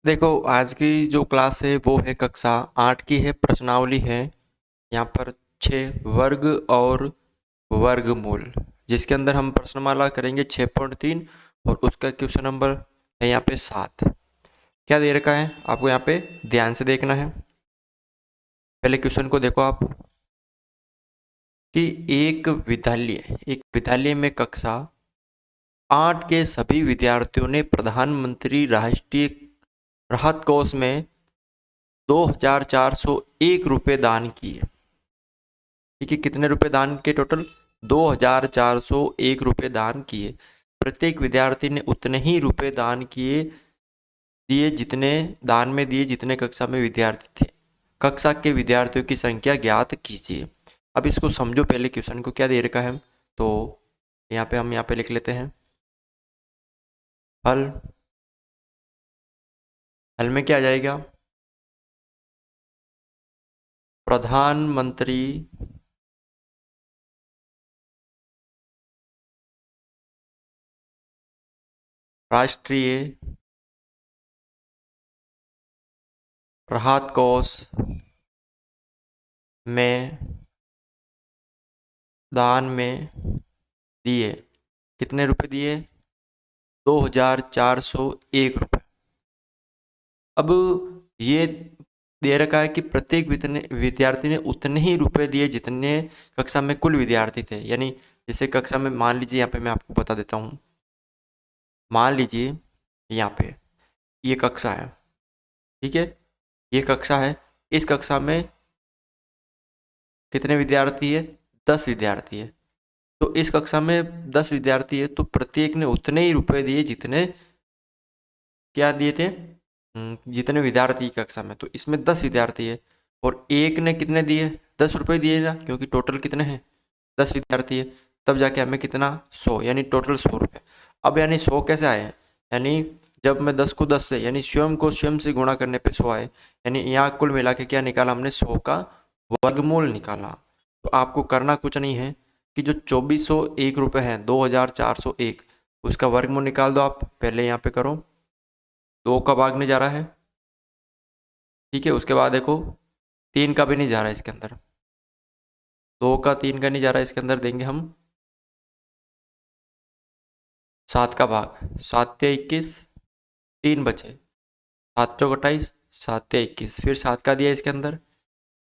देखो, आज की जो क्लास है वो है कक्षा 8 की है। प्रश्नावली है यहाँ पर 6 वर्ग और वर्गमूल, जिसके अंदर हम प्रश्नमाला करेंगे 6.3 और उसका क्वेश्चन नंबर है यहाँ पे 7। क्या दे रखा है आपको यहाँ पे ध्यान से देखना है। पहले क्वेश्चन को देखो आप कि एक विद्यालय में कक्षा 8 के सभी विद्यार्थियों ने प्रधानमंत्री राष्ट्रीय राहत कोष में 2,401 रुपये दान किए। ठीक है, कितने रुपए दान किए? टोटल 2,401 रुपये दान किए। प्रत्येक विद्यार्थी ने उतने ही रुपए दान दिए जितने कक्षा में विद्यार्थी थे। कक्षा के विद्यार्थियों की संख्या ज्ञात कीजिए। अब इसको समझो, पहले क्वेश्चन को क्या दे रखा है तो यहाँ पे लिख लेते हैं हल। हल में क्या आ जाएगा? प्रधानमंत्री राष्ट्रीय राहत कोष में दान में दिए। कितने रुपए दिए? 2,401 रुपये। अब ये दे रखा है कि प्रत्येक विद्यार्थी ने उतने ही रुपए दिए जितने कक्षा में कुल विद्यार्थी थे। यानी जैसे कक्षा में मान लीजिए, यहाँ पे मैं आपको बता देता हूँ। मान लीजिए यहाँ पे ये कक्षा है, ठीक है, ये कक्षा है। इस कक्षा में कितने विद्यार्थी है? 10 विद्यार्थी है। तो इस कक्षा में 10 विद्यार्थी है, तो प्रत्येक ने उतने ही रुपए दिए जितने क्या दिए थे, जितने विद्यार्थी कक्षा में। तो इसमें 10 विद्यार्थी है और एक ने कितने दिए? 10 रुपये दिए ना, क्योंकि टोटल कितने हैं? 10 विद्यार्थी है। तब जाके हमें कितना? 100, यानी टोटल 100 रुपये। अब यानी 100 कैसे आए? यानी जब मैं 10 को 10 से यानी स्वयं को स्वयं से गुणा करने पे 100 आए। यानी यहाँ कुल मिला के क्या निकाला हमने? 100 का वर्गमूल निकाला। तो आपको करना कुछ नहीं है कि जो 2,401 रुपये हैं, 2,401, उसका वर्गमूल निकाल दो आप। पहले यहाँ पे करो, 2 का भागने जा रहा है, ठीक है। उसके बाद देखो 3 का भी नहीं जा रहा है इसके अंदर, 2 का 3 का नहीं जा रहा है इसके अंदर। देंगे हम 7 का भाग, 7 ते 21, 3 बचे, 7 चौक 28, 7 ते 21, फिर 7 का दिया इसके अंदर,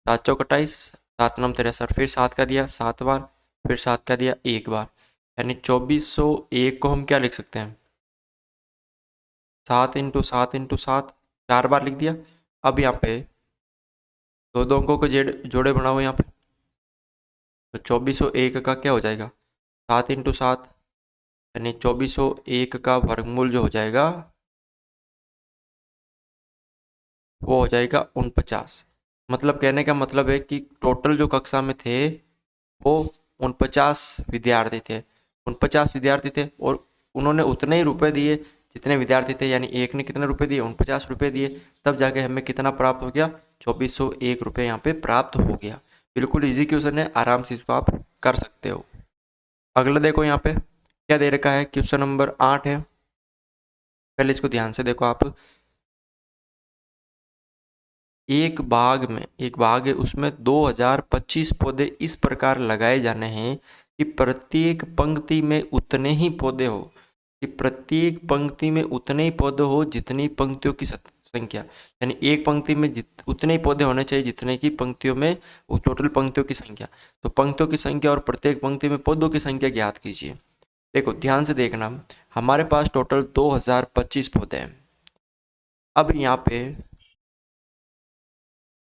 7 चौक 28, 7 नम 63, फिर 7 का दिया 7 बार, फिर 7 का दिया 1 बार। यानी 2,401 को हम क्या लिख सकते हैं? 7 इंटू 7 इंटू 7, 4 बार लिख दिया। अब यहाँ पे दो अंकों के जोड़े बनाओ यहाँ पे। तो 2,401 का क्या हो जाएगा? 7 इंटू 7, यानी 2,401 का वर्गमूल जो हो जाएगा वो हो जाएगा 49। मतलब कहने का मतलब है कि टोटल जो कक्षा में थे वो 49 विद्यार्थी थे। 49 विद्यार्थी थे और उन्होंने उतने ही रुपए दिए जितने विद्यार्थी थे। यानी एक ने कितने रुपए दिए? 49 रुपये दिए। तब जाके हमें कितना प्राप्त हो गया? 2,401 रुपये यहाँ पे प्राप्त हो गया। बिल्कुल इजी क्वेश्चन है, आराम से इसको आप कर सकते हो। अगला देखो, यहाँ पे क्या दे रखा है? क्वेश्चन नंबर 8 है। पहले इसको ध्यान से देखो आप। एक बाग है, उसमें 2,025 पौधे इस प्रकार लगाए जाने हैं कि प्रत्येक पंक्ति में उतने ही पौधे हो जितनी पंक्तियों की संख्या। यानी एक पंक्ति में उतने ही पौधे होने चाहिए जितने की पंक्तियों में टोटल पंक्तियों की संख्या। तो पंक्तियों की संख्या और प्रत्येक पंक्ति में पौधों की संख्या ज्ञात कीजिए। देखो ध्यान से देखना, हमारे पास टोटल 2,025 पौधे हैं। अब यहाँ पे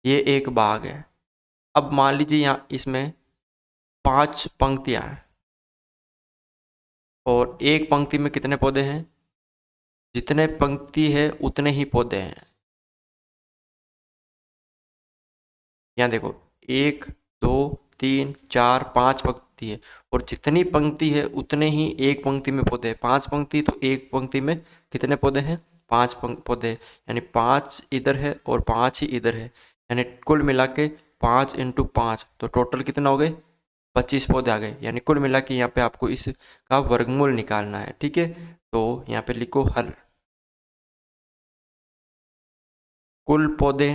ये एक बाग है। अब मान लीजिए यहाँ इसमें 5 पंक्तियाँ हैं और एक पंक्ति में कितने पौधे हैं? जितने पंक्ति है उतने ही पौधे हैं। यहाँ देखो 1 2 3 4 5 पंक्ति है और जितनी पंक्ति है उतने ही एक पंक्ति में पौधे हैं। 5 पंक्ति तो एक पंक्ति में कितने पौधे हैं? 5 पौधे। यानी 5 इधर है और 5 ही इधर है। यानी कुल मिला के 5 इंटू 5, तो टोटल कितना हो गए? 25 पौधे आ गए। यानी कुल मिला के यहाँ पे आपको इसका वर्गमूल निकालना है, ठीक है। तो यहाँ पे लिखो हल। कुल पौधे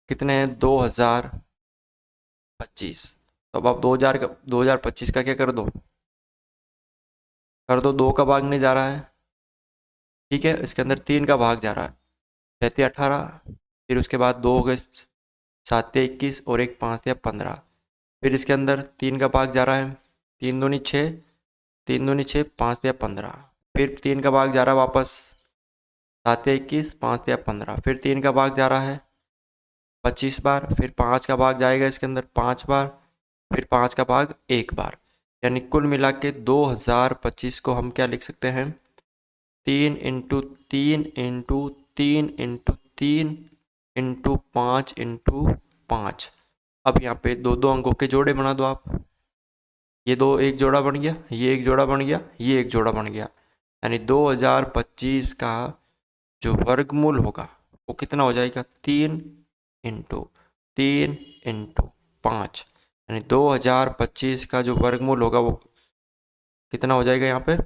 कितने हैं? 2025। तो अब आप 2025 का क्या कर दो 2 का भाग नहीं जा रहा है, ठीक है। इसके अंदर 3 का भाग जा रहा है, 37 18, फिर उसके बाद 2 हो गए 7 21 और एक 5 15। फिर इसके अंदर 3 का भाग जा रहा है, 3 दूनी 6, 3 दूनी 6, 5 15। फिर 3 का भाग जा रहा है वापस, 7 21, 5 15। फिर 3 का भाग जा रहा है 25 बार, फिर 5 का भाग जाएगा इसके अंदर 5 बार, फिर 5 का भाग 1 बार। यानी कुल मिला के 2025 को हम क्या लिख सकते हैं? 3 × 3 × 3 × 5 × 5। अब यहाँ पे दो दो अंकों के जोड़े बना दो आप। ये दो एक जोड़ा बन गया, ये एक जोड़ा बन गया, ये एक जोड़ा बन गया। यानी 2025 का जो वर्गमूल होगा वो कितना हो जाएगा? 3 × 3 × 5। यानी 2025 का जो वर्गमूल होगा वो कितना हो जाएगा यहाँ पे?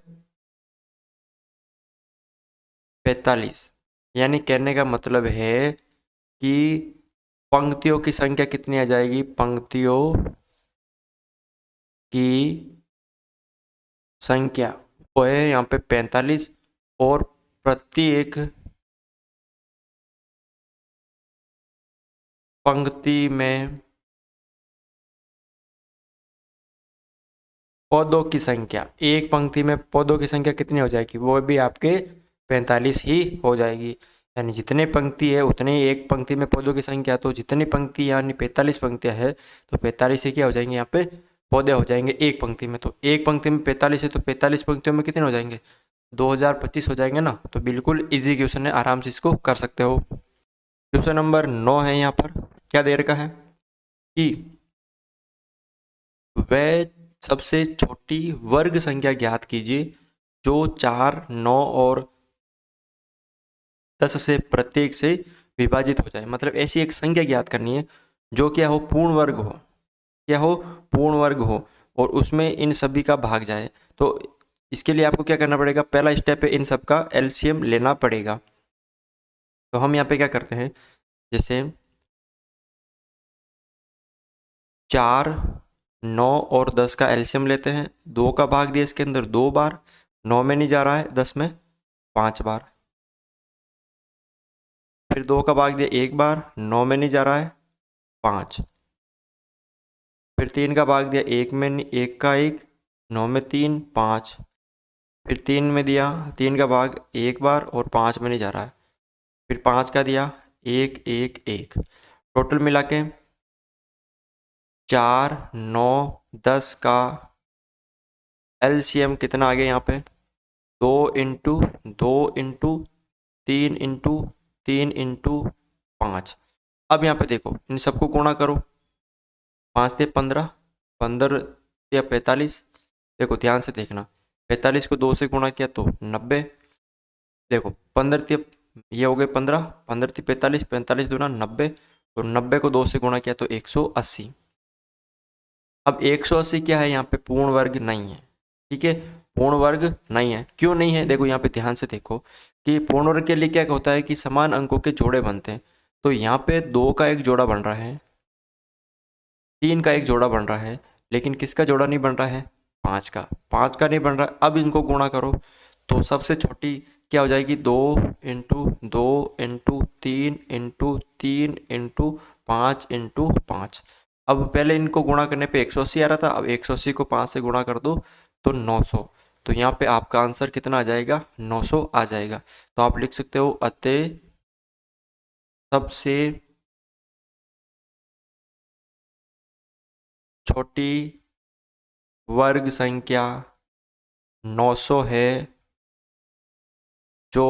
45। यानी कहने का मतलब है कि पंक्तियों की संख्या कितनी आ जाएगी? पंक्तियों की संख्या वो है यहाँ पे 45, और प्रत्येक पंक्ति में पौधों की संख्या, एक पंक्ति में पौधों की संख्या कितनी हो जाएगी? वो भी आपके 45 ही हो जाएगी। यानी जितने पंक्ति है उतने ही एक पंक्ति में पौधों की संख्या, तो जितनी पंक्ति यानी 45 पंक्तियां है तो 45 से क्या हो जाएंगे? यहाँ पे पौधे हो जाएंगे एक पंक्ति में। तो एक पंक्ति में 45 है तो 45 पंक्तियों में कितने हो जाएंगे? 2025 हो जाएंगे ना। तो बिल्कुल इजी क्वेश्चन है, आराम से इसको कर सकते हो। क्वेश्चन नंबर 9 है, यहाँ पर क्या दे रखा है कि वह सबसे छोटी वर्ग संख्या ज्ञात कीजिए जो 4, 9 और 10 से प्रत्येक से विभाजित हो जाए। मतलब ऐसी एक संख्या ज्ञात करनी है जो क्या हो? पूर्ण वर्ग हो। क्या हो? पूर्ण वर्ग हो, और उसमें इन सभी का भाग जाए। तो इसके लिए आपको क्या करना पड़ेगा? पहला स्टेप है इन सब का एलसीएम लेना पड़ेगा। तो हम यहाँ पे क्या करते हैं, जैसे 4, 9 और 10 का एलसीएम लेते हैं। 2 का भाग दिया इसके अंदर 2 बार, 9 में नहीं जा रहा है, 10 में 5 बार। फिर 2 का भाग दिया 1 बार, 9 में नहीं जा रहा है, 5। फिर 3 का भाग दिया 1 में, 1 का 1, 9 में 3, 5। फिर 3 में दिया 3 का भाग 1 बार और 5 में नहीं जा रहा है। फिर 5 का दिया 1 1 1। टोटल मिला के 4, 9, 10 का एलसीएम कितना आ गया यहाँ पे? 2 × 2 × 3 × 3 × 5। अब यहाँ पे देखो इन सबको गुणा करो, 5 से 15, 15 या 45। देखो ध्यान से देखना, 45 को 2 से गुणा किया तो 90। देखो 15 ये हो गए 15, 15 थी 45, 45 दूना 90, और 90 को 2 से गुणा किया तो 180। अब 180 क्या है? यहाँ पे पूर्ण वर्ग नहीं है, ठीक है। पूर्ण वर्ग नहीं है, क्यों नहीं है? देखो यहाँ पे ध्यान से देखो कि पूर्ण वर्ग के लिए क्या होता है कि समान अंकों के जोड़े बनते हैं। तो यहाँ पे 2 का एक जोड़ा बन रहा है, 3 का एक जोड़ा बन रहा है, लेकिन किसका जोड़ा नहीं बन रहा है? 5 का। 5 का नहीं बन रहा। अब इनको गुणा करो तो सबसे छोटी क्या हो जाएगी? 2 × 2 × 3 × 3 × 5 × 5। अब पहले इनको गुणा करने पे 180 आ रहा था, अब 180 को 5 से गुणा कर दो तो 900। तो यहाँ पे आपका आंसर कितना आ जाएगा? 900 आ जाएगा। तो आप लिख सकते हो अतः सबसे छोटी वर्ग संख्या 900 है जो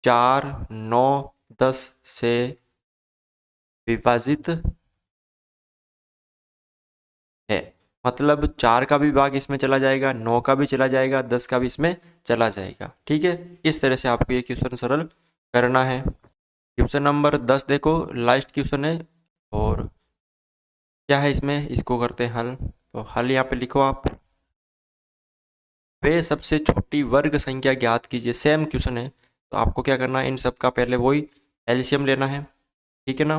4, 9, 10 से विभाजित है। मतलब 4 का भी भाग इसमें चला जाएगा, 9 का भी चला जाएगा, 10 का भी इसमें चला जाएगा, ठीक है। इस तरह से आपको ये क्वेश्चन सरल करना है। क्वेश्चन नंबर 10 देखो, लास्ट क्वेश्चन है, और क्या है इसमें, इसको करते हैं हल। तो हल यहाँ पे लिखो आप। वे सबसे छोटी वर्ग संख्या ज्ञात कीजिए। सेम क्वेश्चन है, तो आपको क्या करना है, इन सब का पहले वही एलसीएम लेना है, ठीक है ना।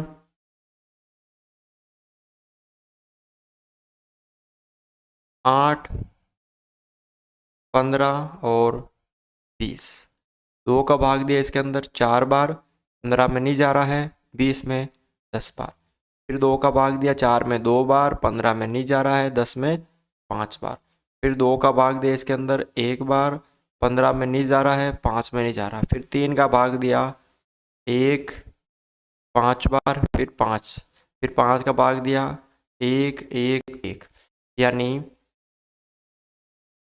8, 15 और 20, 2 का भाग दिया इसके अंदर 4 बार, 15 में नहीं जा रहा है, 20 में 10 बार। फिर 2 का भाग दिया 4 में 2 बार, 15 में नहीं जा रहा है, 10 में 5 बार। फिर 2 का भाग दिया इसके अंदर 1 बार, 15 में नहीं जा रहा है, 5 में नहीं जा रहा। फिर 3 का भाग दिया 1 5 बार, फिर 5, फिर 5 का भाग दिया 1 1 1, यानी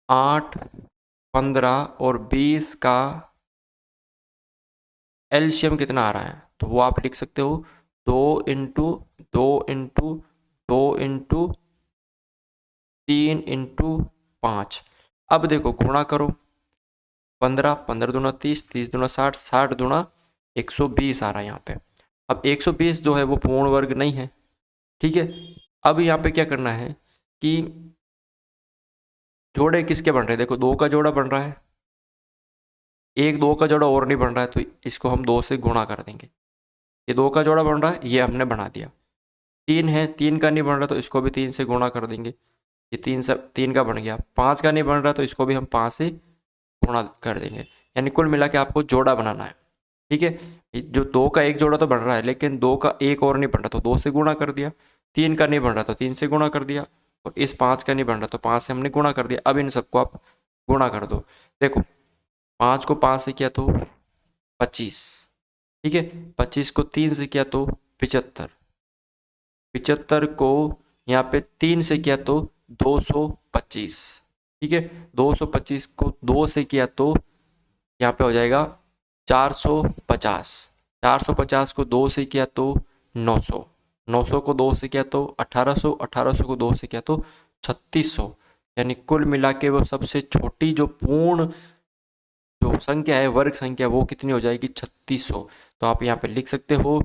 8, 15 और 20 का एलसीएम कितना आ रहा है, तो वो आप लिख सकते हो 2 इंटू 2 इंटू 2 इंटू 3 इंटू 5। अब देखो गुणा करो, 15 15 दूना 30, 30 दूना 60, 60 दूना 120 आ रहा है यहाँ पे। अब 120 जो है वो पूर्ण वर्ग नहीं है, ठीक है। अब यहाँ पे क्या करना है कि जोड़े किसके बन रहे हैं, देखो 2 का जोड़ा बन रहा है, एक 2 का जोड़ा और नहीं बन रहा है, तो इसको हम 2 से गुणा कर देंगे। ये 2 का जोड़ा बन रहा है, ये हमने बना दिया। 3 है, 3 का नहीं बन रहा, तो इसको भी 3 से गुणा कर देंगे, ये 3 का बन गया। 5 का नहीं बन रहा, तो इसको भी हम 5 से गुणा कर देंगे। यानी कुल मिला के आपको जोड़ा बनाना है, ठीक है। जो 2 का एक जोड़ा तो बन रहा है, लेकिन 2 का एक और नहीं बन रहा, तो 2 से गुणा कर दिया। 3 का नहीं बन रहा, तो 3 से गुणा कर दिया। और इस 5 का नहीं बन रहा, तो 5 से हमने गुणा कर दिया। अब इन सबको आप गुणा कर दो। देखो 5 को 5 से किया तो 25, ठीक है। 25 को 3 से किया तो 75, 75 को यहाँ पे 3 से किया तो 225, ठीक है। 225 को 2 से किया तो यहाँ पे हो जाएगा 450, 450 को 2 से किया तो 900, 900 को 2 से किया तो 1800, 1800 को 2 से किया तो 3600। यानी कुल मिला के वो सबसे छोटी जो पूर्ण जो संख्या है, वर्ग संख्या, वो कितनी हो जाएगी, 3600। तो आप यहाँ पे लिख सकते हो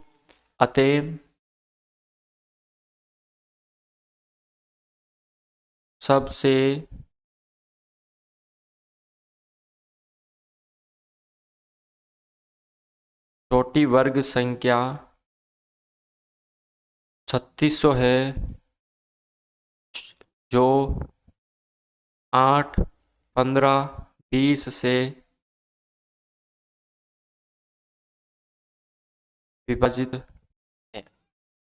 अतः सबसे छोटी वर्ग संख्या 3600 है, जो 8, 15, 20 से विभाजित है।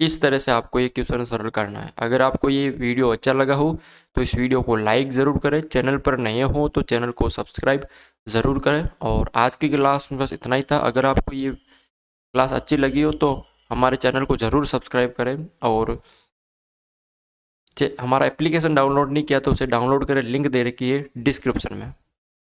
इस तरह से आपको ये क्वेश्चन सरल करना है। अगर आपको ये वीडियो अच्छा लगा हो तो इस वीडियो को लाइक ज़रूर करें, चैनल पर नए हो तो चैनल को सब्सक्राइब ज़रूर करें। और आज की क्लास में बस इतना ही था। अगर आपको ये क्लास अच्छी लगी हो तो हमारे चैनल को ज़रूर सब्सक्राइब करें, और हमारा एप्लीकेशन डाउनलोड नहीं किया तो उसे डाउनलोड करें, लिंक दे रखी है डिस्क्रिप्शन में।